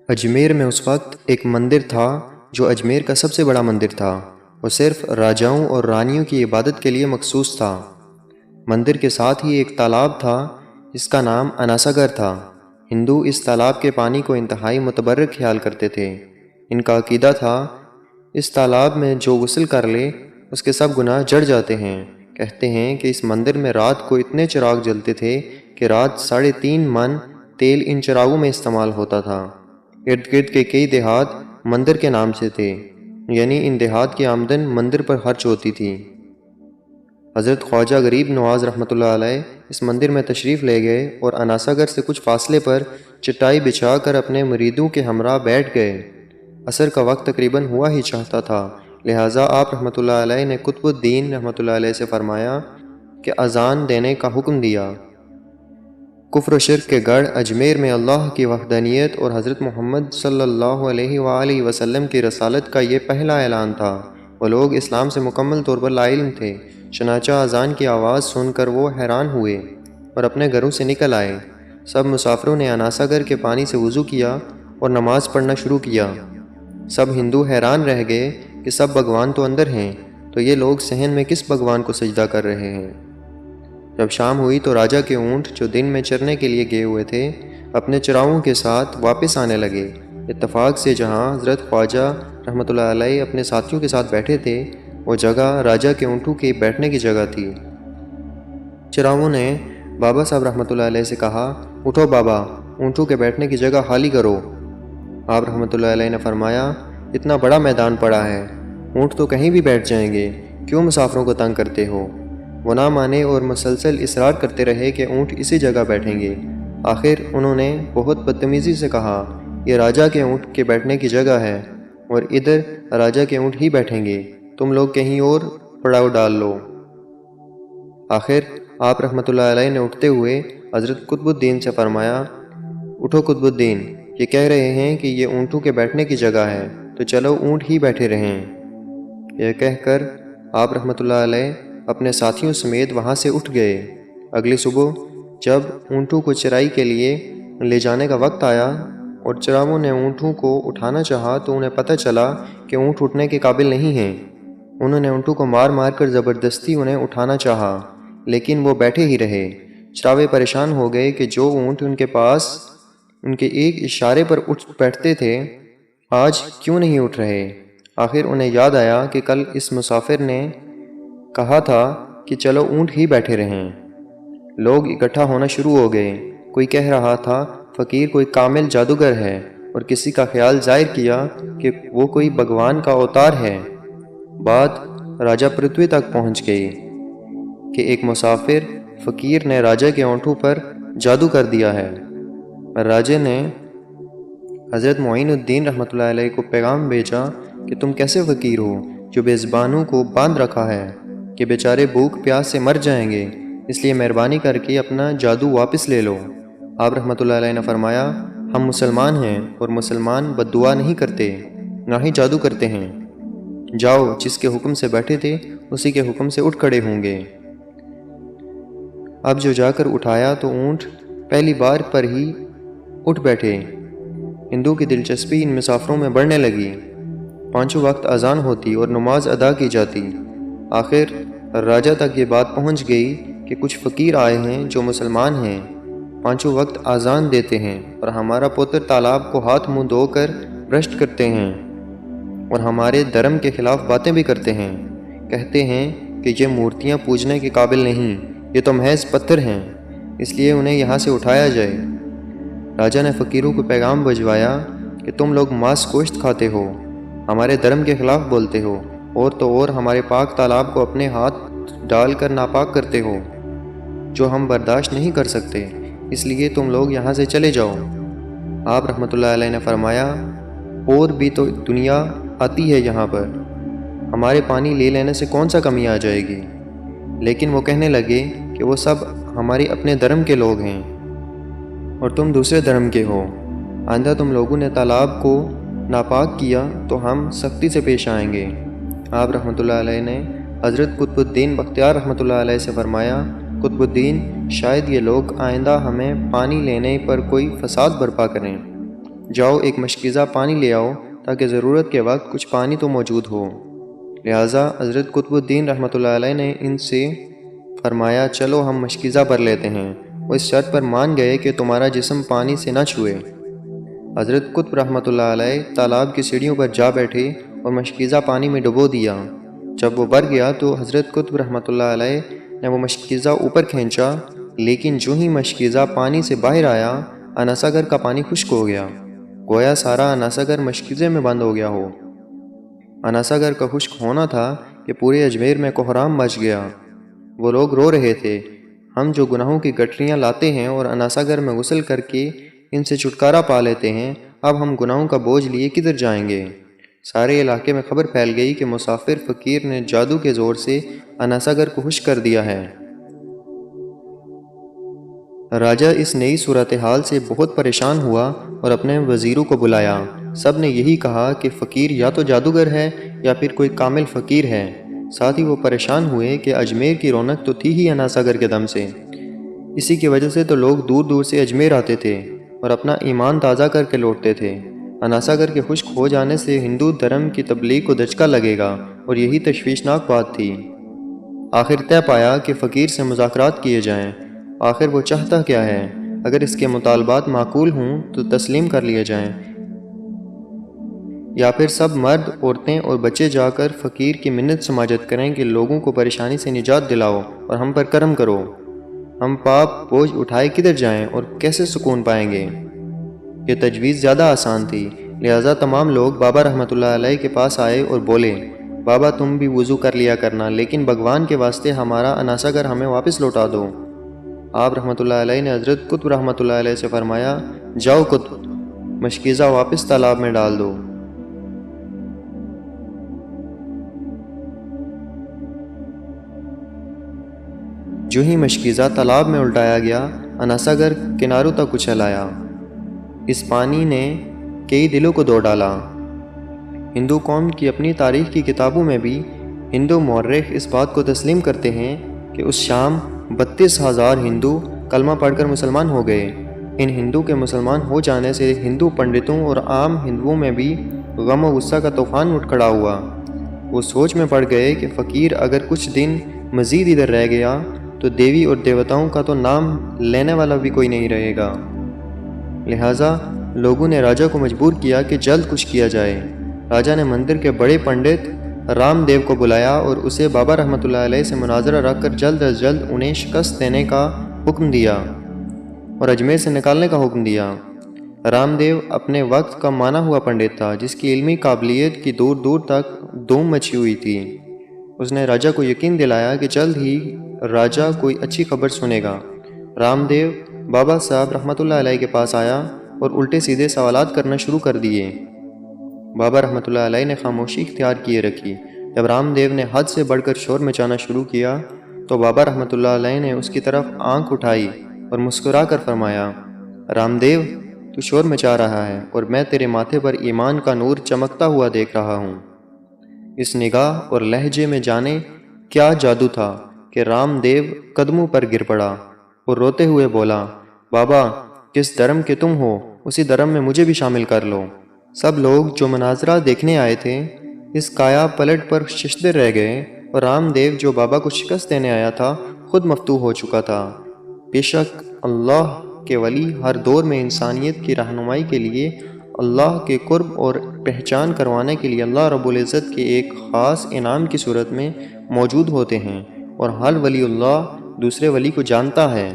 اجمیر میں اس وقت ایک مندر تھا جو اجمیر کا سب سے بڑا مندر تھا۔ وہ صرف راجاؤں اور رانیوں کی عبادت کے لیے مخصوص تھا۔ مندر کے ساتھ ہی ایک تالاب تھا جس کا نام اناساگر تھا۔ ہندو اس تالاب کے پانی کو انتہائی متبرک خیال کرتے تھے۔ ان کا عقیدہ تھا اس تالاب میں جو غسل کر لے اس کے سب گناہ جڑ جاتے ہیں۔ کہتے ہیں کہ اس مندر میں رات کو اتنے چراغ جلتے تھے کہ رات 3.5 من تیل ان چراغوں میں استعمال ہوتا تھا۔ ارد گرد کے کئی دیہات مندر کے نام سے تھے، یعنی ان دیہات کی آمدن مندر پر خرچ ہوتی تھی۔ حضرت خواجہ غریب نواز رحمۃ اللہ علیہ اس مندر میں تشریف لے گئے اور اناساگر سے کچھ فاصلے پر چٹائی بچھا کر اپنے مریدوں کے ہمراہ بیٹھ گئے۔ عصر کا وقت تقریباً ہوا ہی چاہتا تھا، لہٰذا آپ رحمۃ اللہ علیہ نے قطب الدین رحمۃ اللہ علیہ سے فرمایا کہ اذان دینے کا حکم دیا۔ کفر و شرک کے گڑھ اجمیر میں اللہ کی وحدانیت اور حضرت محمد صلی اللہ علیہ وآلہ وسلم کی رسالت کا یہ پہلا اعلان تھا۔ وہ لوگ اسلام سے مکمل طور پر لاعلم تھے، چنانچہ اذان کی آواز سن کر وہ حیران ہوئے اور اپنے گھروں سے نکل آئے۔ سب مسافروں نے اناساگر کے پانی سے وضو کیا اور نماز پڑھنا شروع کیا۔ سب ہندو حیران رہ گئے کہ سب بھگوان تو اندر ہیں، تو یہ لوگ صحن میں کس بھگوان کو سجدہ کر رہے ہیں؟ جب شام ہوئی تو راجا کے اونٹ جو دن میں چرنے کے لیے گئے ہوئے تھے اپنے چراغوں کے ساتھ واپس آنے لگے۔ اتفاق سے جہاں حضرت خواجہ رحمۃ اللہ علیہ اپنے ساتھیوں کے ساتھ بیٹھے تھے وہ جگہ راجا کے اونٹوں کے بیٹھنے کی جگہ تھی۔ چراغوں نے بابا صاحب رحمۃ اللہ علیہ سے کہا، اٹھو بابا، اونٹوں کے بیٹھنے کی جگہ خالی کرو۔ آپ رحمۃ اللہ علیہ نے فرمایا، اتنا بڑا میدان پڑا ہے، اونٹ تو کہیں بھی بیٹھ جائیں گے، کیوں مسافروں کو تنگ کرتے ہو؟ وہ نہ مانے اور مسلسل اصرار کرتے رہے کہ اونٹ اسی جگہ بیٹھیں گے۔ آخر انہوں نے بہت بدتمیزی سے کہا، یہ راجا کے اونٹ کے بیٹھنے کی جگہ ہے اور ادھر راجا کے اونٹ ہی بیٹھیں گے، تم لوگ کہیں اور پڑاؤ ڈال لو۔ آخر آپ رحمۃ اللہ علیہ نے اٹھتے ہوئے حضرت قطب الدین سے فرمایا، اٹھو قطب الدین، یہ کہہ رہے ہیں کہ یہ اونٹوں کے بیٹھنے کی جگہ ہے، تو چلو اونٹ ہی بیٹھے رہیں۔ یہ کہہ کر آپ رحمۃ اللہ علیہ اپنے ساتھیوں سمیت وہاں سے اٹھ گئے۔ اگلی صبح جب اونٹوں کو چرائی کے لیے لے جانے کا وقت آیا اور چراغوں نے اونٹوں کو اٹھانا چاہا تو انہیں پتہ چلا کہ اونٹ اٹھنے کے قابل نہیں ہیں۔ انہوں نے اونٹوں کو مار مار کر زبردستی انہیں اٹھانا چاہا، لیکن وہ بیٹھے ہی رہے۔ چراوے پریشان ہو گئے کہ جو اونٹ ان کے پاس ان کے ایک اشارے پر اٹھ بیٹھتے تھے آج کیوں نہیں اٹھ رہے؟ آخر انہیں یاد آیا کہ کل اس مسافر نے کہا تھا کہ چلو اونٹ ہی بیٹھے رہیں۔ لوگ اکٹھا ہونا شروع ہو گئے۔ کوئی کہہ رہا تھا فقیر کوئی کامل جادوگر ہے، اور کسی کا خیال ظاہر کیا کہ وہ کوئی بھگوان کا اوتار ہے۔ بات راجہ پرتھوی تک پہنچ گئی کہ ایک مسافر فقیر نے راجہ کے اونٹوں پر جادو کر دیا ہے۔ راجہ نے حضرت معین الدین رحمۃ اللہ علیہ کو پیغام بھیجا کہ تم کیسے فقیر ہو جو بے زبانوں کو باندھ رکھا ہے کہ بیچارے بھوک پیاس سے مر جائیں گے، اس لیے مہربانی کر کے اپنا جادو واپس لے لو۔ آپ رحمۃ اللہ علیہ نے فرمایا، ہم مسلمان ہیں اور مسلمان بد دعا نہیں کرتے، نہ ہی جادو کرتے ہیں۔ جاؤ، جس کے حکم سے بیٹھے تھے اسی کے حکم سے اٹھ کھڑے ہوں گے۔ اب جو جا کر اٹھایا تو اونٹ پہلی بار پر ہی اٹھ بیٹھے۔ ہندو کی دلچسپی ان مسافروں میں بڑھنے لگی۔ پانچوں وقت اذان ہوتی اور نماز ادا کی جاتی۔ آخر راجہ تک یہ بات پہنچ گئی کہ کچھ فقیر آئے ہیں جو مسلمان ہیں، پانچوں وقت اذان دیتے ہیں اور ہمارا پتر تالاب کو ہاتھ منہ دھو کر برشت کرتے ہیں اور ہمارے دھرم کے خلاف باتیں بھی کرتے ہیں۔ کہتے ہیں کہ یہ مورتیاں پوجنے کے قابل نہیں، یہ تو محض پتھر ہیں، اس لیے انہیں یہاں سے اٹھایا جائے۔ راجہ نے فقیروں کو پیغام بھجوایا کہ تم لوگ ماس گوشت کھاتے ہو، ہمارے دھرم کے خلاف بولتے ہو، اور تو اور ہمارے پاک تالاب کو اپنے ہاتھ ڈال کر ناپاک کرتے ہو، جو ہم برداشت نہیں کر سکتے، اس لیے تم لوگ یہاں سے چلے جاؤ۔ آپ رحمۃ اللہ علیہ نے فرمایا، اور بھی تو دنیا آتی ہے یہاں پر، ہمارے پانی لے لینے سے کون سا کمی آ جائے گی؟ لیکن وہ کہنے لگے کہ وہ سب ہمارے اپنے دھرم کے لوگ ہیں اور تم دوسرے دھرم کے ہو، آئندہ تم لوگوں نے تالاب کو ناپاک کیا تو ہم سختی سے پیش آئیں گے۔ آپ رحمۃ اللہ علیہ نے حضرت قطب الدین بختیار رحمۃ اللہ علیہ سے فرمایا، قطب الدین، شاید یہ لوگ آئندہ ہمیں پانی لینے پر کوئی فساد برپا کریں۔ جاؤ ایک مشکیزہ پانی لے آؤ تاکہ ضرورت کے وقت کچھ پانی تو موجود ہو۔ لہٰذا حضرت قطب الدین رحمۃ اللہ علیہ نے ان سے فرمایا چلو ہم مشکیزہ بھر لیتے ہیں۔ وہ اس شرط پر مان گئے کہ تمہارا جسم پانی سے نہ چھوئے۔ حضرت قطب رحمۃ اللہ علیہ تالاب کی سیڑھیوں پر جا بیٹھے اور مشکیزہ پانی میں ڈبو دیا۔ جب وہ بھر گیا تو حضرت قطب رحمۃ اللہ علیہ نے وہ مشکیزہ اوپر کھینچا، لیکن جو ہی مشکیزہ پانی سے باہر آیا اناساگر کا پانی خشک ہو گیا، گویا سارا اناساگر مشکیزے میں بند ہو گیا ہو۔ اناساگر کا خشک ہونا تھا کہ پورے اجمیر میں کوہرام مچ گیا۔ وہ لوگ رو رہے تھے، ہم جو گناہوں کی گٹریاں لاتے ہیں اور اناساگر میں غسل کر کے ان سے چھٹکارا پا لیتے ہیں، اب ہم گناہوں کا بوجھ لیے کدھر جائیں گے؟ سارے علاقے میں خبر پھیل گئی کہ مسافر فقیر نے جادو کے زور سے اناساگر کو خشک کر دیا ہے۔ راجہ اس نئی صورتحال سے بہت پریشان ہوا اور اپنے وزیروں کو بلایا۔ سب نے یہی کہا کہ فقیر یا تو جادوگر ہے یا پھر کوئی کامل فقیر ہے۔ ساتھ ہی وہ پریشان ہوئے کہ اجمیر کی رونق تو تھی ہی اناساگر کے دم سے، اسی کی وجہ سے تو لوگ دور دور سے اجمیر آتے تھے اور اپنا ایمان تازہ کر کے لوٹتے تھے۔ اناساگر کے خشک ہو جانے سے ہندو دھرم کی تبلیغ کو دھچکا لگے گا اور یہی تشویشناک بات تھی۔ آخر طے پایا کہ فقیر سے مذاکرات کیے جائیں۔ آخر وہ چاہتا کیا ہے؟ اگر اس کے مطالبات معقول ہوں تو تسلیم کر لیے جائیں، یا پھر سب مرد، عورتیں اور بچے جا کر فقیر کی منت سماجت کریں کہ لوگوں کو پریشانی سے نجات دلاؤ اور ہم پر کرم کرو۔ ہم پاپ بوجھ اٹھائے کدھر جائیں اور کیسے سکون پائیں گے؟ یہ تجویز زیادہ آسان تھی، لہٰذا تمام لوگ بابا رحمۃ اللہ علیہ کے پاس آئے اور بولے، بابا تم بھی وضو کر لیا کرنا، لیکن بھگوان کے واسطے ہمارا اناساگر ہمیں واپس لوٹا دو۔ آپ رحمۃ اللہ علیہ نے حضرت قطب رحمۃ اللہ علیہ سے فرمایا، جاؤ قطب، مشکیزہ واپس تالاب میں ڈال دو۔ جو ہی مشکیزہ تالاب میں الٹایا گیا، اناساگر کناروں تک اچھل آیا۔ اس پانی نے کئی دلوں کو دو ڈالا۔ ہندو قوم کی اپنی تاریخ کی کتابوں میں بھی ہندو مورخ اس بات کو تسلیم کرتے ہیں کہ اس شام 32,000 ہندو کلمہ پڑھ کر مسلمان ہو گئے۔ ان ہندو کے مسلمان ہو جانے سے ہندو پنڈتوں اور عام ہندوؤں میں بھی غم و غصہ کا طوفان اٹھ کھڑا ہوا۔ وہ سوچ میں پڑ گئے کہ فقیر اگر کچھ دن مزید ادھر رہ گیا تو دیوی اور دیوتاؤں کا تو نام لینے والا بھی کوئی نہیں رہے گا۔ لہٰذا لوگوں نے راجہ کو مجبور کیا کہ جلد کچھ کیا جائے۔ راجہ نے مندر کے بڑے پنڈت رام دیو کو بلایا اور اسے بابا رحمۃ اللہ علیہ سے مناظرہ رکھ کر جلد از جلد انہیں شکست دینے کا حکم دیا اور اجمیر سے نکالنے کا حکم دیا۔ رام دیو اپنے وقت کا مانا ہوا پنڈت تھا، جس کی علمی قابلیت کی دور دور تک دھوم مچی ہوئی تھی۔ اس نے راجہ کو یقین دلایا کہ جلد ہی راجہ کوئی اچھی خبر سنے گا۔ رام دیو بابا صاحب رحمۃ اللہ علیہ کے پاس آیا اور الٹے سیدھے سوالات کرنا شروع کر دیے۔ بابا رحمۃ اللہ علیہ نے خاموشی اختیار کیے رکھی۔ جب رام دیو نے حد سے بڑھ کر شور مچانا شروع کیا تو بابا رحمۃ اللہ علیہ نے اس کی طرف آنکھ اٹھائی اور مسکرا کر فرمایا، رام دیو، تو شور مچا رہا ہے اور میں تیرے ماتھے پر ایمان کا نور چمکتا ہوا دیکھ رہا ہوں۔ اس نگاہ اور لہجے میں جانے کیا جادو تھا کہ رام دیو قدموں پر گر پڑا اور روتے ہوئے بولا، بابا کس دھرم کے تم ہو، اسی دھرم میں مجھے بھی شامل کر لو۔ سب لوگ جو مناظرہ دیکھنے آئے تھے اس کایا پلٹ پر ششدر رہ گئے اور رام دیو جو بابا کو شکست دینے آیا تھا خود مفتوح ہو چکا تھا۔ بے شک اللہ کے ولی ہر دور میں انسانیت کی رہنمائی کے لیے، اللہ کے قرب اور پہچان کروانے کے لیے اللہ رب العزت کے ایک خاص انعام کی صورت میں موجود ہوتے ہیں، اور ہر ولی اللہ دوسرے ولی کو جانتا ہے۔